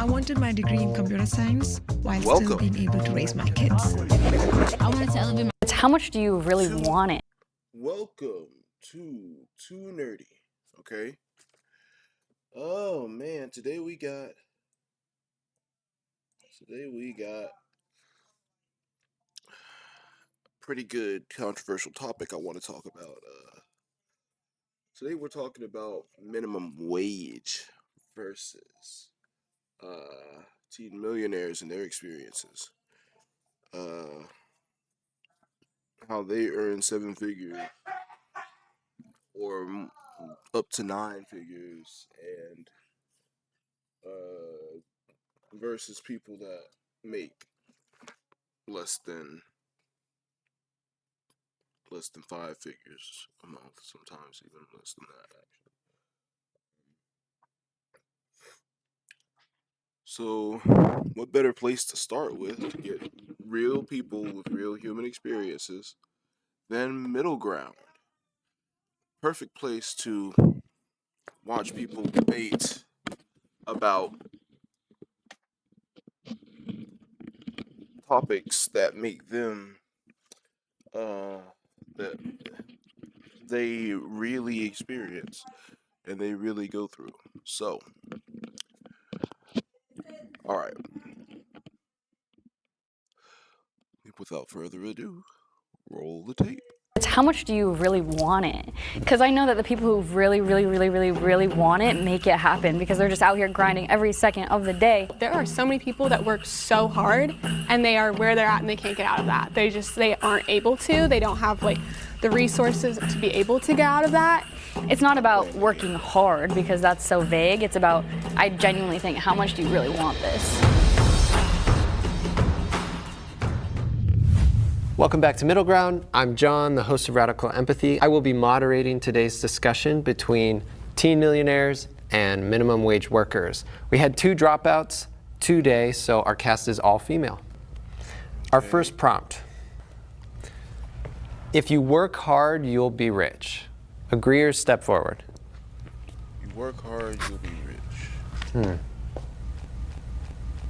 I wanted my degree in computer science while still Welcome. being able to raise my kids. I wanted to elevate my. It's how much do you really want it? Welcome to Too Nerdy. Okay. Oh man, today we got a pretty good controversial topic I want to talk about. Today we're talking about minimum wage versus teen millionaires and their experiences. Uh, how they earn seven figures or up to nine figures, and versus people that make less than five figures a month, sometimes even less than that, actually. So, what better place to start with to get real people with real human experiences than Middle Ground? Perfect place to watch people debate about topics that make them that they really experience and they really go through. So, all right. Without further ado, roll the tape. It's how much do you really want it? Because I know that the people who really want it make it happen because they're just out here grinding every second of the day. There are so many people that work so hard and they are where they're at and they can't get out of that. They aren't able to. They don't have like the resources to be able to get out of that. It's not about working hard because that's so vague. It's about, I genuinely think, how much do you really want this? Welcome back to Middle Ground. I'm John, the host of Radical Empathy. I will be moderating today's discussion between teen millionaires and minimum wage workers. We had 2 dropouts today, so our cast is all female. Our first prompt. If you work hard, you'll be rich. Agree or step forward? You work hard, you'll be rich.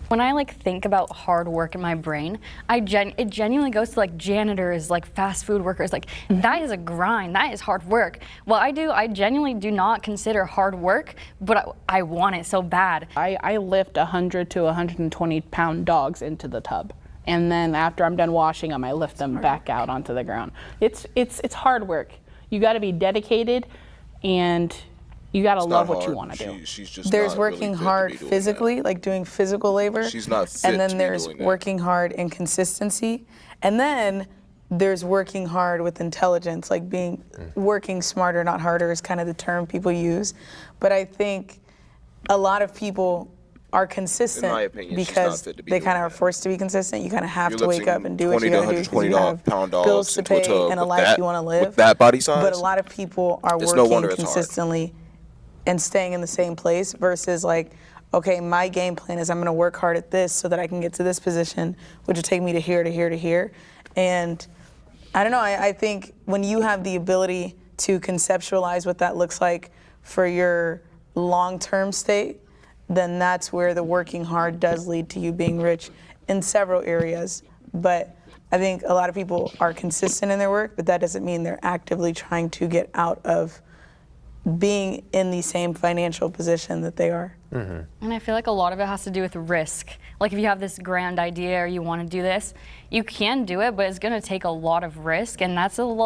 When I think about hard work in my brain, it genuinely goes to janitors, fast food workers. That is a grind. That is hard work. What I genuinely do not consider hard work, but I want it so bad. I lift 100 to 120 pound dogs into the tub. And then after I'm done washing them, I lift them back out onto the ground. It's hard work. You got to be dedicated and you got to love what you want to do. She's just there's not working really fit hard to be doing physically, that. doing physical labor. She's not fit and then to be there's doing that. working hard in consistency. And then there's working hard with intelligence, working smarter, not harder is kind of the term people use. But I think a lot of people are consistent In my opinion, she's because not fit to be they doing kind of are that. forced to be consistent. You kind of have You're to wake lifting up and do what 20 you to got to do because 120 you have pound bills dogs to into a pay tub and a with life that- you want to live. with that body size? But a lot of people are It's no working wonder it's hard. consistently and staying in the same place versus okay, my game plan is I'm going to work hard at this so that I can get to this position, which will take me to here, to here, to here. And I don't know, I think when you have the ability to conceptualize what that looks like for your long-term state, then that's where the working hard does lead to you being rich in several areas. But I think a lot of people are consistent in their work, but that doesn't mean they're actively trying to get out of being in the same financial position that they are. And I feel like a lot of it has to do with risk. If you have this grand idea or you want to do this, you can do it, but it's going to take a lot of risk, and that's a lot.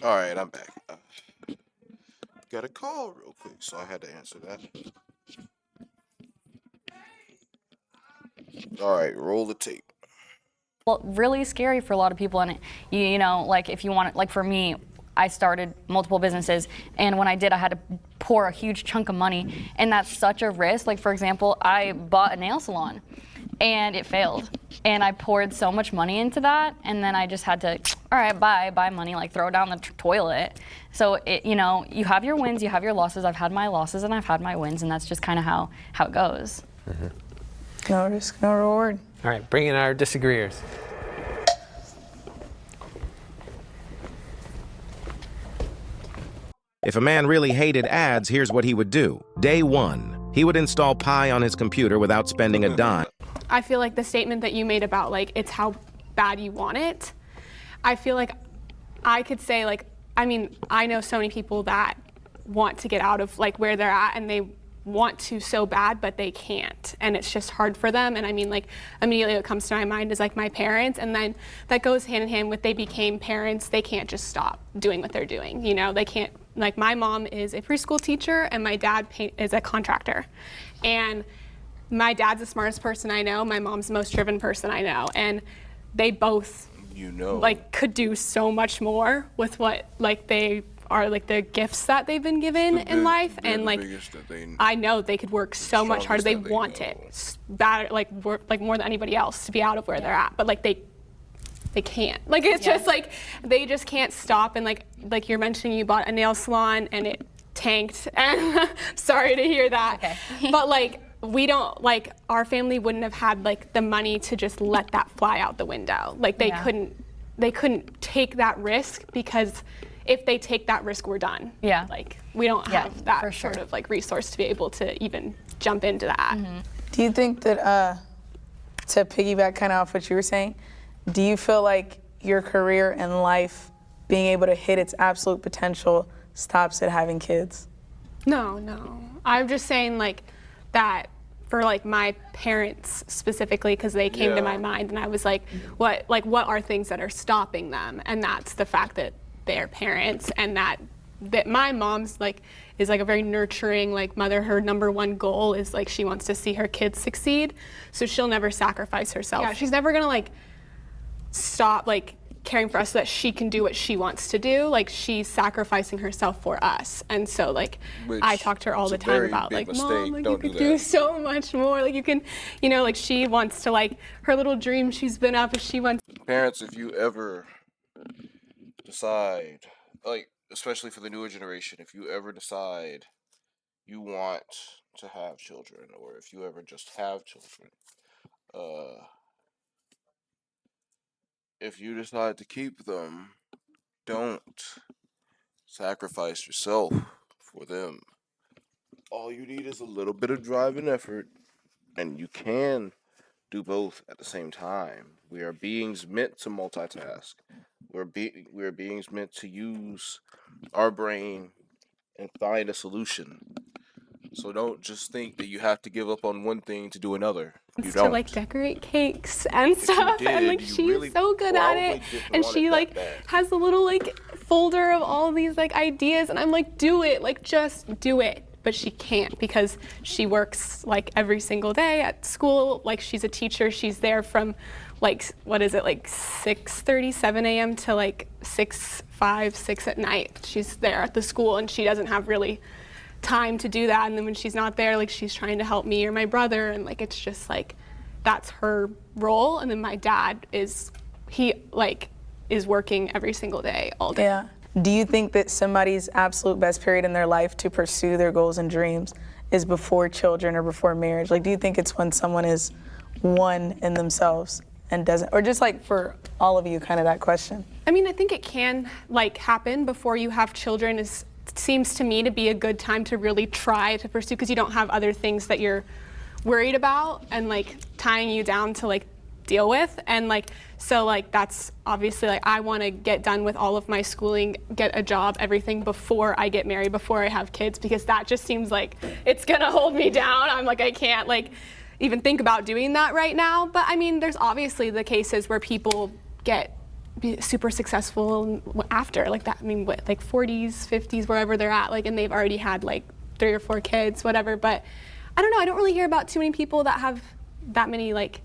All right, I'm back. Got a call real quick, so I had to answer that. All right, roll the tape. Well, really scary for a lot of people, and you know, like if you want it, like for me, I started multiple businesses, and when I did, I had to pour a huge chunk of money, and that's such a risk. Like for example, I bought a nail salon, and it failed, and I poured so much money into that, and then I just had to, all right, buy money, like throw it down the toilet. So it, you know, you have your wins, you have your losses. I've had my losses, and I've had my wins, and that's just kind of how it goes. No risk, no reward. All right, bring in our disagreeers. If a man really hated ads, here's what he would do. Day 1, he would install Pi on his computer without spending a dime. I feel like the statement that you made about like it's how bad you want it, I feel like I could say like, I mean, I know so many people that want to get out of like where they're at, and they want to so bad, but they can't, and it's just hard for them. And I mean, like immediately what comes to my mind is like my parents, and then that goes hand in hand with they became parents. They can't just stop doing what they're doing, you know. They can't, like my mom is a preschool teacher and my dad is a contractor, and my dad's the smartest person I know, my mom's the most driven person I know, and they both, You know, like could do so much more with what like they are, like the gifts that they've been given in life, and like I know they could work so much harder. They want it bad, like work like more than anybody else to be out of where they're at, but like they can't. Like it's just like they just can't stop. And like you're mentioning, you bought a nail salon and it tanked, and sorry to hear that. Okay. But like we don't, like our family wouldn't have had like the money to just let that fly out the window. Like they couldn't take that risk, because if they take that risk, we're done. Yeah. Like we don't have that for sort sure. of like resource to be able to even jump into that. Do you think that, to piggyback kind of off what you were saying, do you feel like your career and life being able to hit its absolute potential stops at having kids? No. I'm just saying like that for like my parents specifically, because they came to my mind, and I was like, what are things that are stopping them? And that's the fact that they're parents, and that my mom's like is like a very nurturing like mother. Her number one goal is like she wants to see her kids succeed, so she'll never sacrifice herself. Yeah, she's never gonna like stop like caring for us so that she can do what she wants to do. Like she's sacrificing herself for us, and so like I talk to her all the time about like, Mom, like you could do so much more. Like you can, you know, like she wants to, like her little dream she's been up, is she wants. Parents, if you ever decide, like especially for the newer generation, if you ever decide you want to have children, or if you ever just have children, if you decide to keep them, don't sacrifice yourself for them. All you need is a little bit of drive and effort, and you can do both at the same time. We are beings meant to multitask. We're beings meant to use our brain and find a solution. So don't just think that you have to give up on one thing to do another. You don't. To like decorate cakes and stuff, and like she's really so good at it, and she like has a little like folder of all of these like ideas, and I'm like, do it, like just do it. But she can't, because she works like every single day at school. Like she's a teacher. She's there from like, what is it, like 6:30, 7 a.m. to like 6 at night. She's there at the school, and she doesn't have really time to do that. And then when she's not there, like she's trying to help me or my brother, and like it's just like that's her role. And then my dad is working every single day, all day. Yeah. Do you think that somebody's absolute best period in their life to pursue their goals and dreams is before children or before marriage? Like, do you think it's when someone is one in themselves and doesn't, or just like for all of you, kind of that question? I mean, I think it can like happen before you have children. It seems to me to be a good time to really try to pursue, because you don't have other things that you're worried about and like tying you down to like deal with. And like, so like that's obviously like I want to get done with all of my schooling, get a job, everything before I get married, before I have kids, because that just seems like it's gonna hold me down. I'm like, I can't like even think about doing that right now. But I mean, there's obviously the cases where people get be super successful after, like that. I mean, what, like 40s, 50s, wherever they're at, like, and they've already had like 3 or 4 kids, whatever. But I don't know. I don't really hear about too many people that have that many like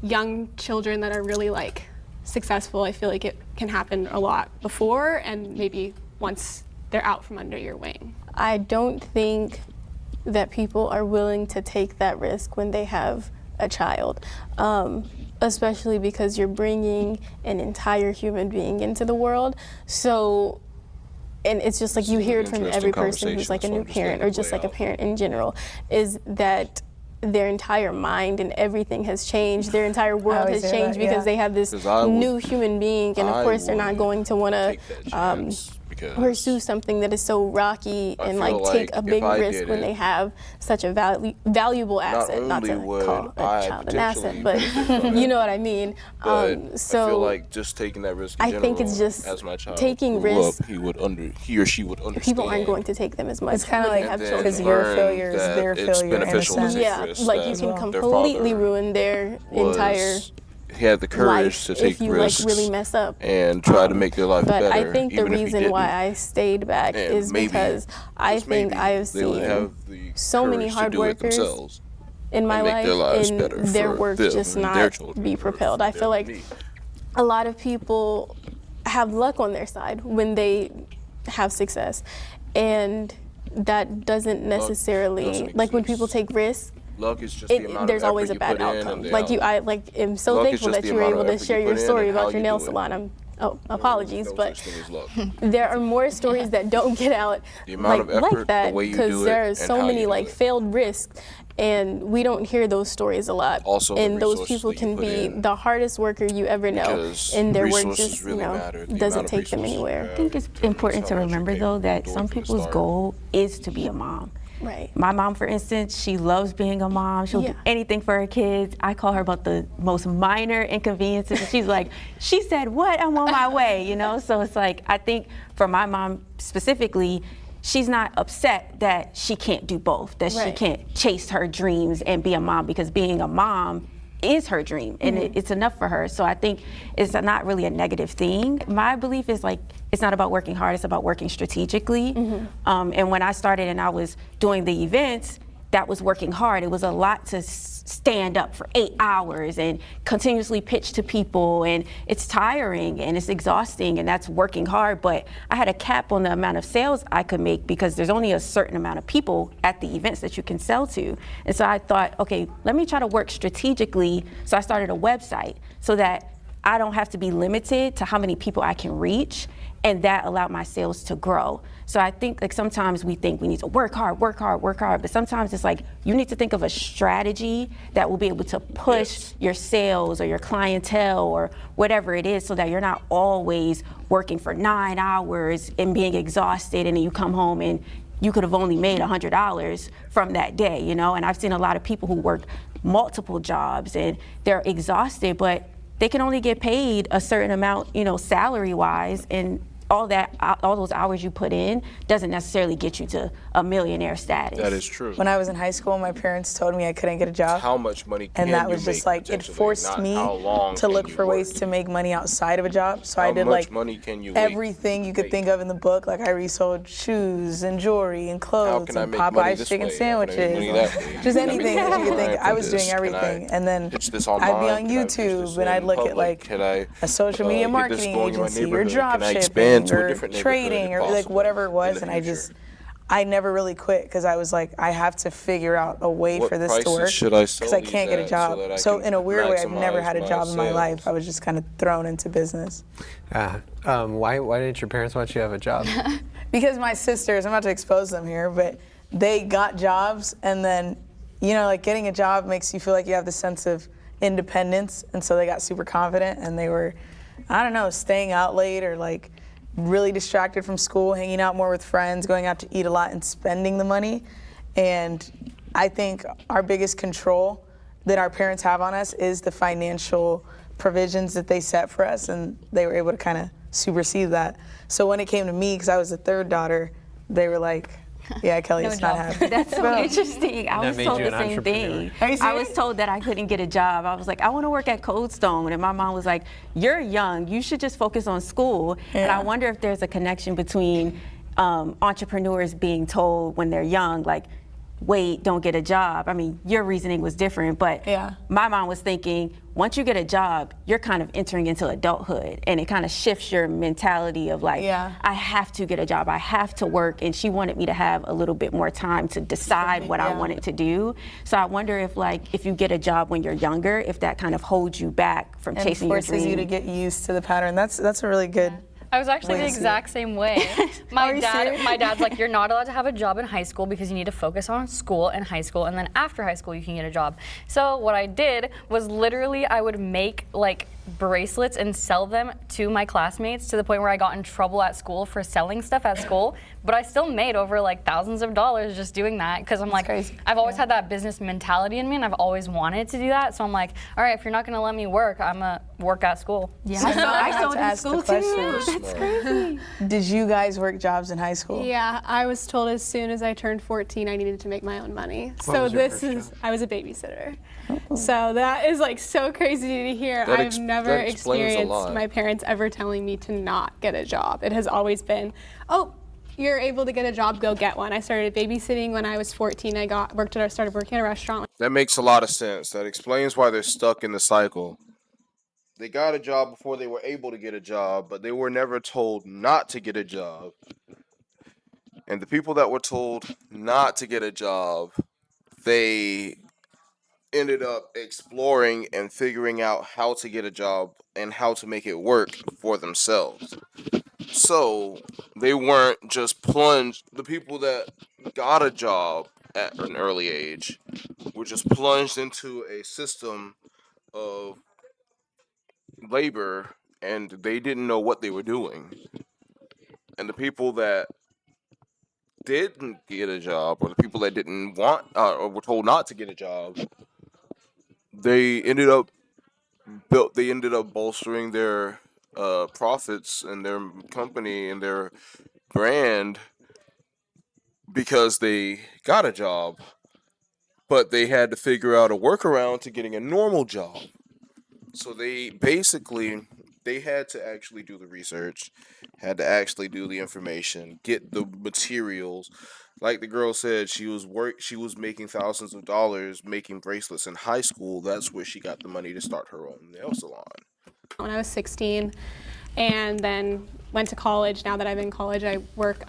young children that are really like successful. I feel like it can happen a lot before and maybe once they're out from under your wing. I don't think that people are willing to take that risk when they have a child, especially because you're bringing an entire human being into the world. So, and it's just like you hear it from every person who's like a new parent or just like a parent in general, is that their entire mind and everything has changed. Their entire world has changed because they have this new human being, and of course they're not going to want to pursue something that is so rocky and like take a big risk when they have such a valuable asset. Not to call a child an asset, but you know what I mean. So I feel like just taking that risk. I think it's just as my child taking risks. He or she would understand. People aren't going to take them as much. It's kind of like because your failure is their failure in a sense. Yeah, like you can completely ruin their entire. He had the courage to take if you risks like really mess up and try to make their life but better. I think the reason why I stayed back is because I think I have seen so many hard workers in my life and their work just not be propelled. I feel like a lot of people have luck on their side when they have success, and that doesn't necessarily, like when people take riscs, luck is just the amount there's of always a bad outcome. Like I am so luck thankful that you were able to share your story about your nail salon. Apologies, but there are more stories that don't get out like that because there are so many like failed risks, and we don't hear those stories a lot. Also, and those people can be the hardest worker you ever know, and their work just doesn't take them anywhere. I think it's important to remember though that some people's goal is to be a mom. Right. My mom, for instance, she loves being a mom. She'll do anything for her kids. I call her about the most minor inconveniences. And she's like, she said, what? I'm on my way, you know? So it's like, I think for my mom specifically, she's not upset that she can't do both, that she can't chase her dreams and be a mom, because being a mom is her dream and it's enough for her. So I think it's not really a negative thing. My belief is like, it's not about working hard, it's about working strategically. And when I started and I was doing the events, that was working hard. It was a lot to stand up for 8 hours and continuously pitch to people, and it's tiring and it's exhausting, and that's working hard. But I had a cap on the amount of sales I could make because there's only a certain amount of people at the events that you can sell to. And so I thought, okay, let me try to work strategically. So I started a website so that I don't have to be limited to how many people I can reach, and that allowed my sales to grow. So I think like sometimes we think we need to work hard, but sometimes it's like you need to think of a strategy that will be able to push your sales or your clientele or whatever it is, so that you're not always working for 9 hours and being exhausted, and then you come home and you could have only made $100 from that day, you know? And I've seen a lot of people who work multiple jobs and they're exhausted, but they can only get paid a certain amount, you know, salary-wise, and all those hours you put in doesn't necessarily get you to a millionaire status. That is true. When I was in high school, my parents told me I couldn't get a job. How much money can and that was just like, it forced me to look for ways to make money outside of a job. So I did like everything you could think of in the book. Like I resold shoes and jewelry and clothes and Popeye's chicken sandwiches. Just anything that you could think. I was doing everything. And then I'd be on YouTube and I'd look at like a social media marketing agency or drop shipping or trading or like whatever it was, and I never really quit because I was like, I have to figure out a way for this to work because I can't get a job. So in a weird way, I've never had a job in my life. I was just kind of thrown into business. Why didn't your parents want you to have a job? Because my sisters, I'm not to expose them here, but they got jobs, and then, you know, like getting a job makes you feel like you have the sense of independence, and so they got super confident, and they were, I don't know, staying out late or like really distracted from school, hanging out more with friends, going out to eat a lot and spending the money. And I think our biggest control that our parents have on us is the financial provisions that they set for us, and they were able to kind of supersede that. So when it came to me, because I was the third daughter, they were like, Yeah, Kelly's not happy. That's so interesting. I was made told you the an same thing. Are you I was serious? told that I couldn't get a job. I was like, I want to work at Cold Stone. And my mom was like, you're young. You should just focus on school. And I wonder if there's a connection between entrepreneurs being told when they're young, like, wait, don't get a job. I mean, your reasoning was different, but my mom was thinking, once you get a job, you're kind of entering into adulthood, and it kind of shifts your mentality of like, I have to get a job, I have to work, and she wanted me to have a little bit more time to decide what I wanted to do. So I wonder if like, if you get a job when you're younger, if that kind of holds you back from chasing your dream. Forces you to get used to the pattern. That's a really good. I was actually the exact same way. My dad's like, you're not allowed to have a job in high school because you need to focus on school and high school, and then after high school you can get a job. So what I did was literally I would make like bracelets and sell them to my classmates to the point where I got in trouble at school for selling stuff at school, but I still made over like thousands of dollars just doing that because I'm like, I've always had that business mentality in me and I've always wanted to do that. So I'm like, all right, if you're not gonna let me work, I'm gonna work at school. Yeah, I sold in school too. That's crazy. Did you guys work jobs in high school? Yeah, I was told as soon as I turned 14 I needed to make my own money. What was your first job? I was a babysitter. So that is like so crazy to hear. I've never experienced my parents ever telling me to not get a job. It has always been, oh, you're able to get a job, go get one. I started babysitting when I was 14. I started working at a restaurant. That makes a lot of sense. That explains why they're stuck in the cycle. They got a job before they were able to get a job, but they were never told not to get a job. And the people that were told not to get a job, they ended up exploring and figuring out how to get a job and how to make it work for themselves. So they weren't just plunged. The people that got a job at an early age were just plunged into a system of labor, and they didn't know what they were doing. And the people that didn't get a job, or the people that didn't want or were told not to get a job, they ended up bolstering their profits and their company and their brand because they got a job, but they had to figure out a workaround to getting a normal job. So they had to actually do the research, had to actually do the information, get the materials. Like the girl said, she was making thousands of dollars making bracelets in high school. That's where she got the money to start her own nail salon. When I was 16, and then went to college. Now that I'm in college, I work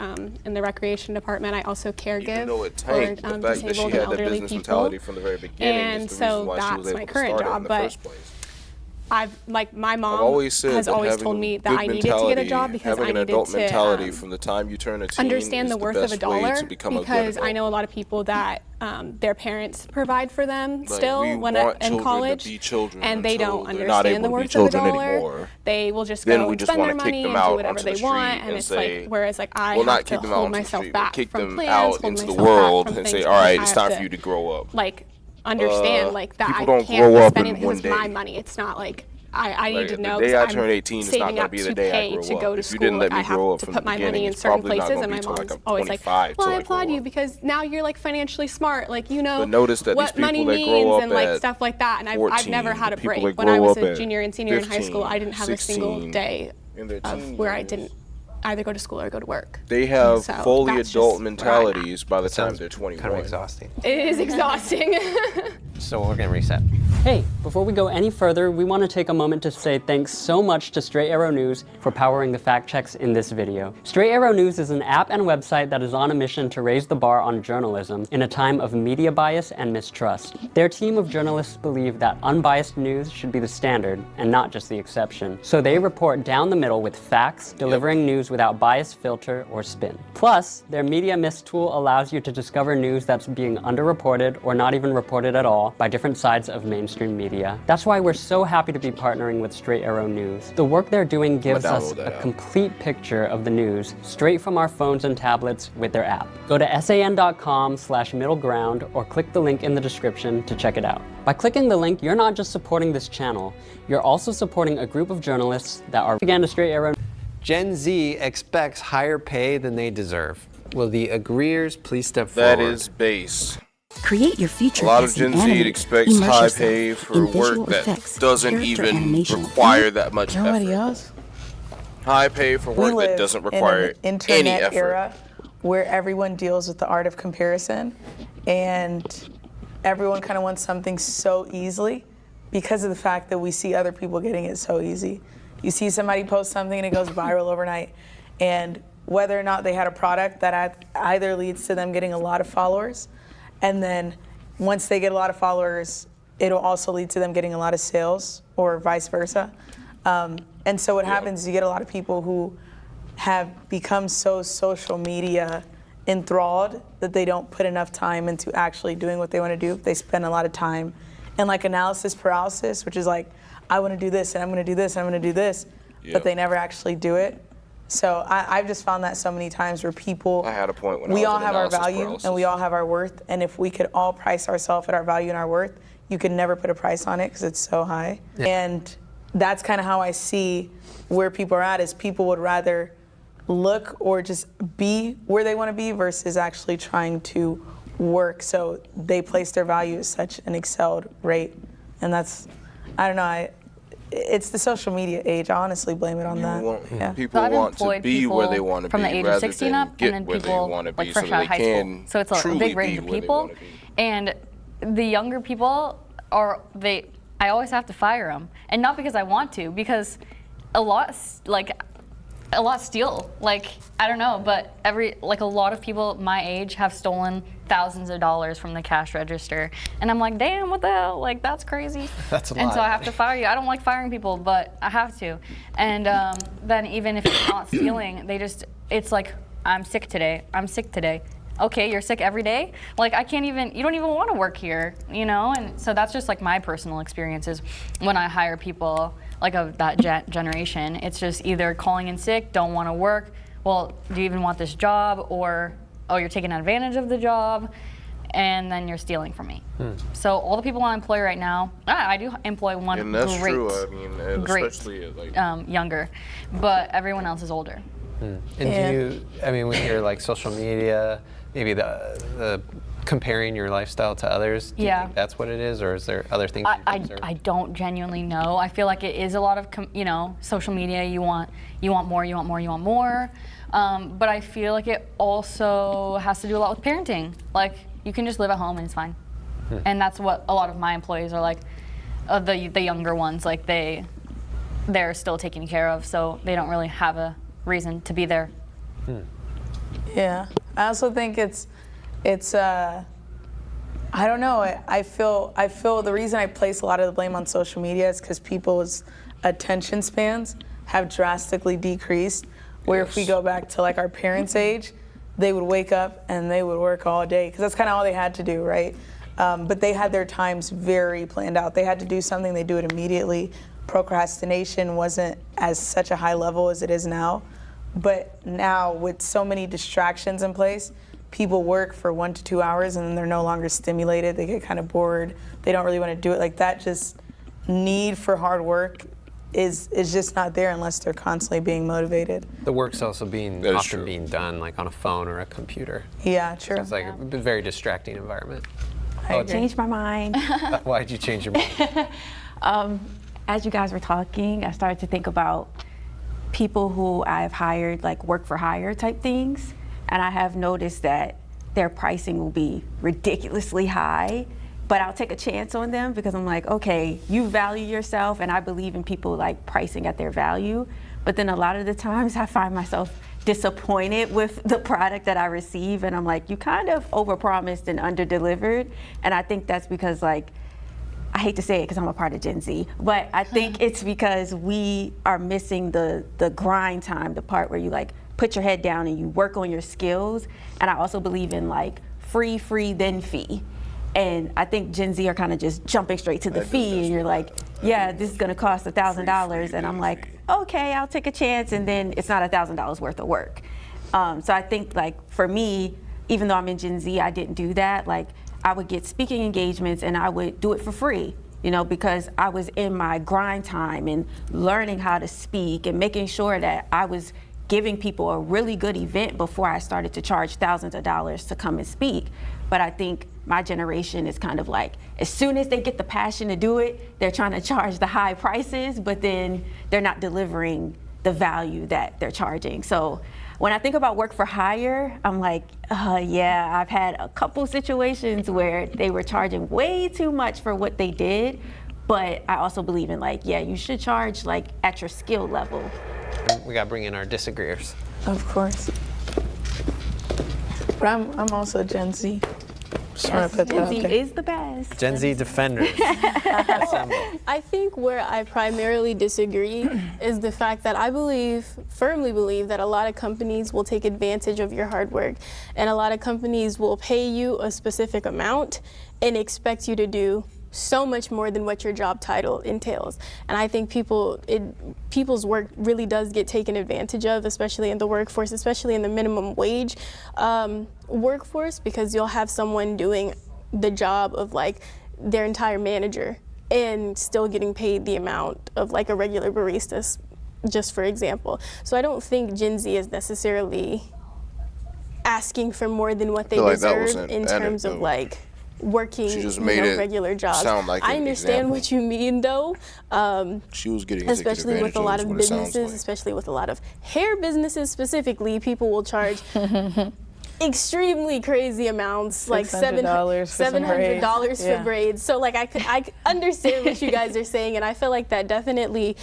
in the recreation department. I also caregive Even though it tanked, for the fact that she disabled had and that elderly business people. mentality from the very beginning And is the reason so why she was that's able my to current start it in job, the but first place. My mom always said has that always having told a me that good I needed to get a mentality, job because having I an needed adult to mentality from the time you turn a teen understand is the worth of a best way dollar, to become a good because I adult. know a lot of people that their parents provide for them Like, still we when want in children college, to be children and they until don't they're not understand able the to be worth of a children dollar. anymore. They will just Then go we and just spend wanna their kick money them and do out whatever onto they the want, street and and it's say- like, whereas like I Well, have not to kick them out hold onto the myself street, but back kick from them plans, out hold into the myself back world from and say, things all because right, I it's have time for you to grow up. like understand like that people I don't can't grow be up spending in it one because it's my day. money. It's not like I need Like, to the know day because I turn 18 is not saving gonna up be the to day I pay grow to up. go to If you school. didn't let me I have grow up to from put the my beginning, money in it's certain probably not places, gonna and be my till, like, mom's I'm always like, 25 till well, I I grow applaud you up. because now you're like financially smart, like you know But notice that these what money people that grow means up and like at stuff like that. And I've never 14, had a the people break. that When I grow was up a at junior and senior in high school, 15, I didn't have a single 16, day in their of teen where I years. didn't either go to school or go to work. They have So fully that's adult just where I'm at. mentalities by the time Sounds they're 21. kind of exhausting. It is exhausting. So we're gonna reset. Hey, before we go any further, we want to take a moment to say thanks so much to Straight Arrow News for powering the fact checks in this video. Straight Arrow News is an app and website that is on a mission to raise the bar on journalism in a time of media bias and mistrust. Their team of journalists believe that unbiased news should be the standard and not just the exception. So they report down the middle with facts, delivering news without bias, filter, or spin. Plus, their Media Mist tool allows you to discover news that's being underreported or not even reported at all by different sides of mainstream media. That's why we're so happy to be partnering with Straight Arrow News. The work they're doing gives us download that a app. complete picture of the news straight from our phones and tablets with their app. Go to san.com/middleground or click the link in the description to check it out. By clicking the link, you're not just supporting this channel, you're also supporting a group of journalists that are again to Straight Arrow. Gen Z expects higher pay than they deserve. Will the agreeers please step forward? That is base. Create your future. A lot of as an Gen Z animator. expects Immerse high yourself pay for in visual work that effects, doesn't character even animation, require that much Nobody effort. else. High pay for We work that live doesn't in require an internet any effort. era where everyone deals with the art of comparison, and everyone kind of wants something so easily because of the fact that we see other people getting it so easy. You see somebody post something and it goes viral overnight, and whether or not they had a product that either leads to them getting a lot of followers, and then once they get a lot of followers, it'll also lead to them getting a lot of sales, or vice versa. And so what happens is you get a lot of people who have become so social media enthralled that they don't put enough time into actually doing what they want to do. They spend a lot of time in like analysis paralysis, which is like, I want to do this and I'm going to do this and I'm going to do this, but they never actually do it. So I've just found that so many times where people, I had a point when we I was all in have our analysis value paralysis. and we all have our worth, and if we could all price ourselves at our value and our worth, you could never put a price on it because it's so high. And that's kind of how I see where people are at, is people would rather look or just be where they want to be versus actually trying to work so they place their value at such an excelled rate. And that's, I don't know, it's the social media age. I honestly blame it on that. People So I've want to employed be where they people want to be from the age of rather 16 than up, and get then where they people want to like be fresh so out they of high can school. So it's a truly big range be of where they people, wanna be. and the younger people I always have to fire them, and not because I want to, because a lot steal. Like, I don't know, but a lot of people my age have stolen thousands of dollars from the cash register. And I'm like, damn, what the hell? Like, that's crazy. That's a And lot. so I have to fire you. I don't like firing people, but I have to. And then even if it's not stealing, it's like, I'm sick today. I'm sick today. Okay, you're sick every day? Like, you don't even want to work here, you know? And so that's just like my personal experiences when I hire people like of that generation. It's just either calling in sick, don't want to work, well, do you even want this job? Or, oh, you're taking advantage of the job, and then you're stealing from me. So all the people I employ right now, I do employ one And that's great, true. I mean, and great especially like younger, but everyone else is older. And do you, I mean, with your like social media, maybe the comparing your lifestyle to others, do you think that's what it is, or is there other things you've observed? I don't genuinely know. I feel like it is a lot of, social media. You want more. But I feel like it also has to do a lot with parenting. Like, you can just live at home and it's fine. And that's what a lot of my employees are like, the younger ones, like they're still taken care of, so they don't really have a reason to be there. Yeah, I also think it's I don't know. I feel the reason I place a lot of the blame on social media is because people's attention spans have drastically decreased. Where if we go back to like our parents' age, they would wake up and they would work all day because that's kind of all they had to do, right? But they had their times very planned out. They had to do something, they do it immediately. Procrastination wasn't as such a high level as it is now. But now with so many distractions in place, people work for 1 to 2 hours and then they're no longer stimulated. They get kind of bored. They don't really want to do it. Like, that just need for hard work is just not there unless they're constantly being motivated. The work's also That is often true. being done like on a phone or a computer. Yeah, true. So it's like a very distracting environment. I agree. Changed my mind. Why did you change your mind? As you guys were talking, I started to think about people who I've hired, like work for hire type things, and I have noticed that their pricing will be ridiculously high, but I'll take a chance on them because I'm like, okay, you value yourself, and I believe in people like pricing at their value. But then a lot of the times I find myself disappointed with the product that I receive, and I'm like, you kind of overpromised and underdelivered. And I think that's because, like, I hate to say it because I'm a part of Gen Z, but I think it's because we are missing the grind time, the part where you like put your head down and you work on your skills. And I also believe in like free, then fee. And I think Gen Z are kind of just jumping straight to the fee, and you're like, yeah, this is gonna cost $1,000. And I'm like, okay, I'll take a chance, and then it's not $1,000 worth of work. So I think, like, for me, even though I'm in Gen Z, I didn't do that. Like, I would get speaking engagements and I would do it for free, because I was in my grind time and learning how to speak and making sure that I was giving people a really good event before I started to charge thousands of dollars to come and speak. But I think my generation is kind of like, as soon as they get the passion to do it, they're trying to charge the high prices, but then they're not delivering the value that they're charging. So when I think about work for hire, I'm like, yeah, I've had a couple situations where they were charging way too much for what they did. But I also believe in like, yeah, you should charge like at your skill level. We gotta bring in our disagreeers. Of course. But I'm also Gen Z. Just want to put that Gen out Z there. is the best. Gen Z defenders. Assemble. I think where I primarily disagree is the fact that I firmly believe that a lot of companies will take advantage of your hard work, and a lot of companies will pay you a specific amount and expect you to do so much more than what your job title entails. And I think people's work really does get taken advantage of, especially in the workforce, especially in the minimum wage workforce, because you'll have someone doing the job of like their entire manager and still getting paid the amount of like a regular barista, just for example. So I don't think Gen Z is necessarily asking for more than what they deserve in terms of like working regular jobs. Sound like I understand what you mean though. She was getting especially with a lot of businesses, especially with a lot of hair businesses specifically, people will charge extremely crazy amounts, like $700 for braids. So like I understand what you guys are saying, and I feel like that definitely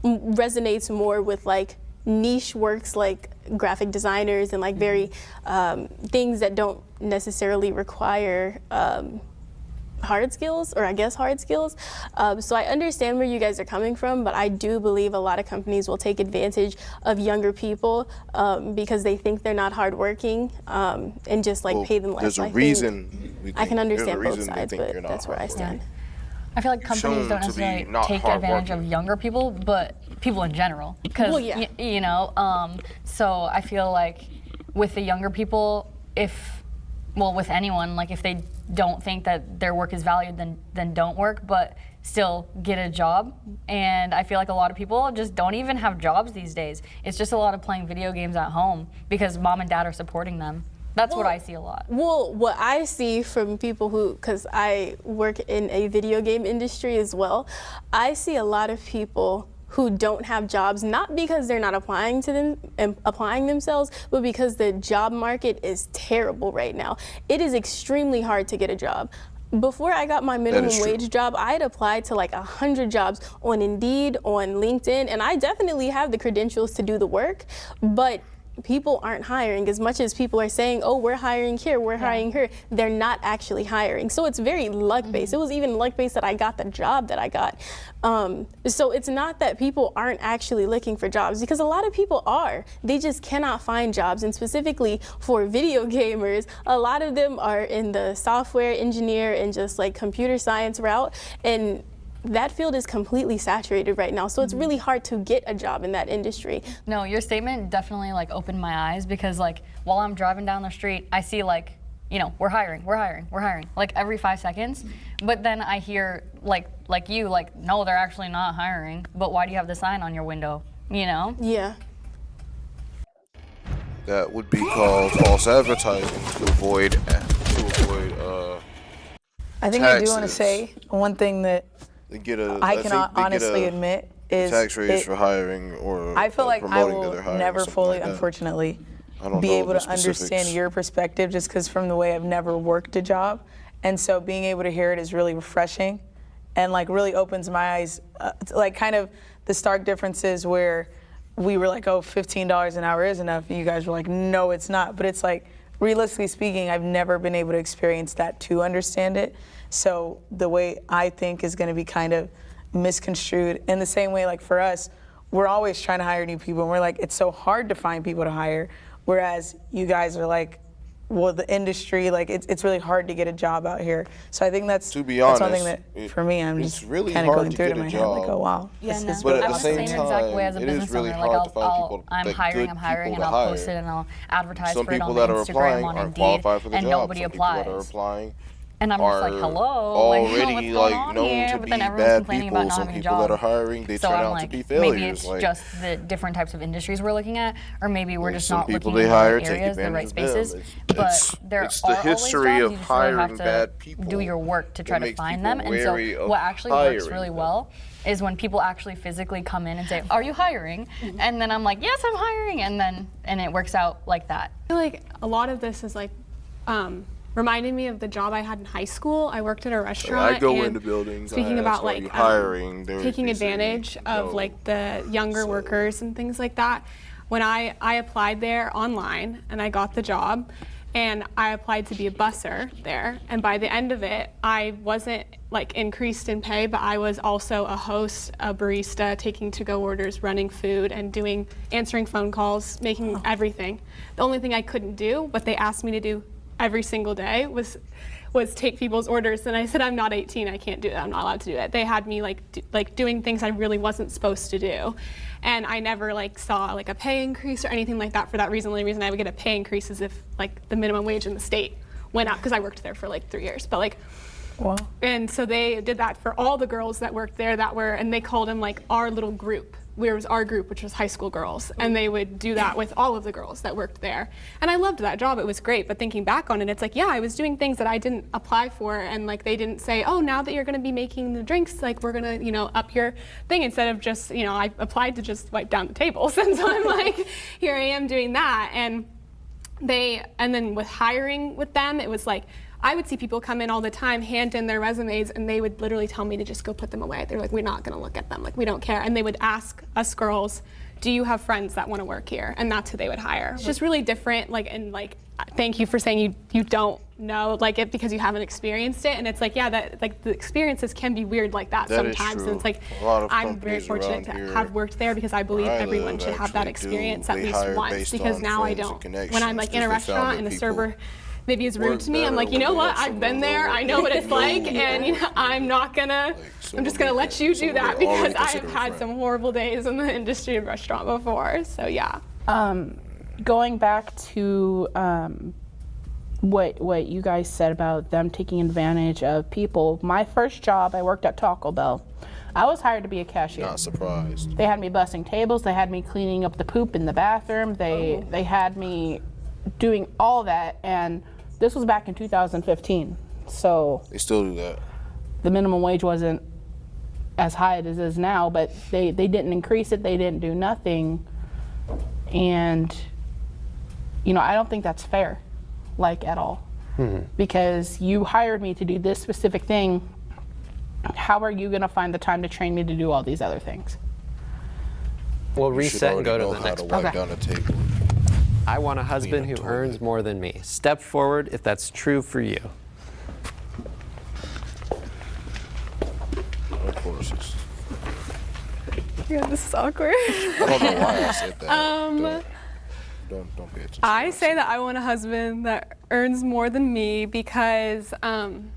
resonates more with like niche works like graphic designers and like very things that don't necessarily require hard skills, or I guess hard skills. So I understand where you guys are coming from, but I do believe a lot of companies will take advantage of younger people because they think they're not hardworking and just like pay them less. There's a reason. I can understand both sides, but that's where I stand. I feel like companies don't necessarily take advantage of younger people, but people in general. Because, you know, so I feel like with the younger people, with anyone, like if they don't think that their work is valued, then don't work, but still get a job. And I feel like a lot of people just don't even have jobs these days. It's just a lot of playing video games at home because mom and dad are supporting them. That's what I see a lot. Well, what I see from people because I work in a video game industry as well, I see a lot of people who don't have jobs, not because they're not applying to them and applying themselves, but because the job market is terrible right now. It is extremely hard to get a job. Before I got my minimum wage job, I had applied to like 100 jobs on Indeed, on LinkedIn, and I definitely have the credentials to do the work, but people aren't hiring. As much as people are saying, oh, we're hiring here, we're hiring here, they're not actually hiring. So it's very luck-based. It was even luck-based that I got the job that I got. So it's not that people aren't actually looking for jobs, because a lot of people are. They just cannot find jobs. And specifically for video gamers, a lot of them are in the software engineer and just like computer science route. And that field is completely saturated right now, so it's really hard to get a job in that industry. No, your statement definitely like opened my eyes, because like while I'm driving down the street, I see like, you know, we're hiring, like every 5 seconds. But then I hear like you, like, no, they're actually not hiring, but why do you have the sign on your window, you know? Yeah. That would be called false advertising to avoid I think I do want to say one thing that I can honestly admit is tax rates for hiring, or I feel like I promoting will that they're hiring, never fully, like unfortunately, don't be know able the to understand specifics. your perspective, just because from the way I've never worked a job. And so being able to hear it is really refreshing and like really opens my eyes, like kind of the stark differences where we were like, oh, $15 an hour is enough. And you guys were like, no, it's not. But it's like, realistically speaking, I've never been able to experience that to understand it. So the way I think is going to be kind of misconstrued in the same way, like for us, we're always trying to hire new people, and we're like, it's so hard to find people to hire, whereas you guys are like, well, the industry, like it's really hard to get a job out here. So I think that's, to be honest, that's something that for me, I'm just really kind of hard going to through it get in my a head, like, job. oh wow. Yeah, no. But at I'm the same the same exact way as a time, it business is really owner. hard Like to find people, I'm like, hiring, good and people to I'll post hire. it and I'll advertise Some for it people on that are Instagram, applying on aren't Indeed, qualified for the and job. nobody Some people that are applies. applying And I'm just like, are hello, like, what's already going like on known here? to But be then everyone's bad complaining people. about not Some having a people job. that are hiring, they So turn I'm out like, to be failures. maybe it's like, just the different types of industries we're looking at, or maybe we're like, just some not people looking they in the hire right take areas, the advantage right of them. spaces. It's, But there it's are the always history jobs. of You just really have hiring to bad people. do your work to try that to makes find people them. And so wary of what actually works hiring really them. well is when people actually physically come in and say, "Are you hiring?" And then I'm like, "Yes, I'm hiring," and it works out like that. I feel like a lot of this is like reminding me of the job I had in high school. I worked at a restaurant. I go and into buildings. Speaking I about ask, "Are you like hiring?" They taking say, advantage of "No." like the younger workers and things like that. When I applied there online and I got the job, and I applied to be a busser there, and by the end of it, I wasn't like increased in pay, but I was also a host, a barista, taking to-go orders, running food, and answering phone calls, making everything. The only thing I couldn't do, what they asked me to do every single day, was take people's orders, and I said, I'm not 18, I can't do that, I'm not allowed to do it. They had me like doing things I really wasn't supposed to do, and I never like saw like a pay increase or anything like that for that reason. The only reason I would get a pay increase is if like the minimum wage in the state went up, because I worked there for like 3 years, but like, Wow. and so they did that for all the girls that worked there and they called them like our little group. It was our group, which was high school girls, and they would do that with all of the girls that worked there. And I loved that job, it was great, but thinking back on it, it's like, yeah, I was doing things that I didn't apply for, and like they didn't say, oh, now that you're gonna be making the drinks, like we're gonna, up your thing, instead of just, I applied to just wipe down the tables. And so I'm like, here I am doing that. And then with hiring with them, it was like, I would see people come in all the time, hand in their resumes, and they would literally tell me to just go put them away. They're like, we're not gonna look at them, like we don't care. And they would ask us girls, do you have friends that wanna work here? And that's who they would hire. It's just really different, thank you for saying you don't know it because you haven't experienced it. And it's like, yeah, that like the experiences can be weird like that That is sometimes. true. And it's like, A lot of I'm very companies fortunate around to here have worked there, because I believe where I everyone live should have that actually experience do. at They least hire once, based because on now I friends and don't. When I'm like in a connections, 'cause they found restaurant and that the people server maybe is rude work to me, I'm better like, you when know they what, have I've been someone there, over I know what it's there. like, and I'm not gonna, I'm just gonna let you do that, because I have had some horrible days in the industry of restaurant before, so yeah. Going back to what you guys said about them taking advantage of people, my first job, I worked at Taco Bell. I was hired to be a cashier. Not surprised. They had me bussing tables, they had me cleaning up the poop in the bathroom, they had me doing all that, and this was back in 2015. So They still do that. the minimum wage wasn't as high as it is now, but they didn't increase it, they didn't do nothing. And I don't think that's fair, at all. Because you hired me to do this specific thing, how are you gonna find the time to train me to do all these other things? We'll You should reset and go already to know the how next to part. wipe down a table. I want a husband a who toilet. earns more than me. Step forward if that's true for you. Of course. Yeah, this is awkward. I don't know why I said that. Don't pay attention. I say that I want a husband that earns more than me, because I'm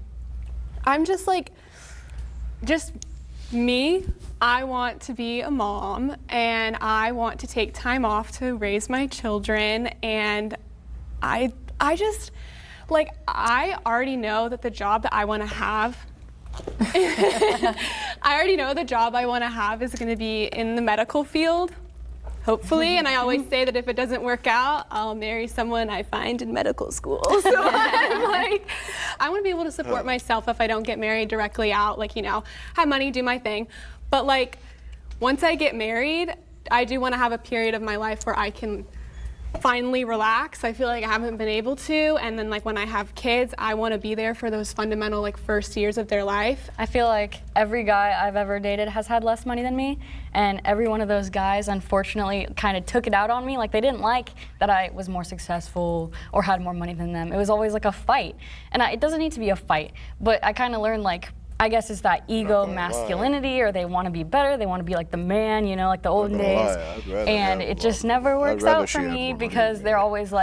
just me. I want to be a mom, and I want to take time off to raise my children, and I just I already know that the job that I want to have I already know the job I want to have is going to be in the medical field, hopefully. And I always say that if it doesn't work out, I'll marry someone I find in medical school. So I'm like, I want to be able to support myself if I don't get married directly out, have money, do my thing. But once I get married, I do want to have a period of my life where I can finally relax. I feel like I haven't been able to, and then when I have kids, I want to be there for those fundamental first years of their life. I feel like every guy I've ever dated has had less money than me, and every one of those guys unfortunately kind of took it out on me. They didn't like that I was more successful or had more money than them. It was always a fight, and it doesn't need to be a fight, but I kind of learned I guess it's that ego masculinity, or they want to be better, they want to be like the man, like the olden days. And it just never works out for me, because they're always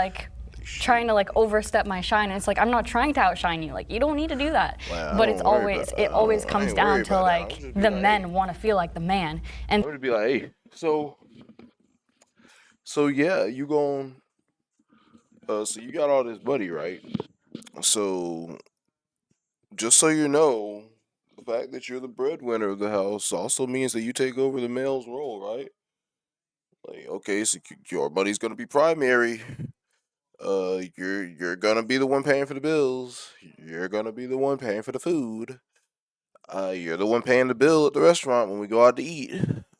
trying to overstep my shine. And it's I'm not trying to outshine you. You don't need to do that. But it always comes down to the men want to feel like the man. And I'm gonna be hey, so yeah, you gon' so you got all this money, right? So just so you know, the fact that you're the breadwinner of the house also means that you take over the male's role, right? Like, okay, so your money's gonna be primary. You're gonna be the one paying for the bills. You're gonna be the one paying for the food. You're the one paying the bill at the restaurant when we go out to eat.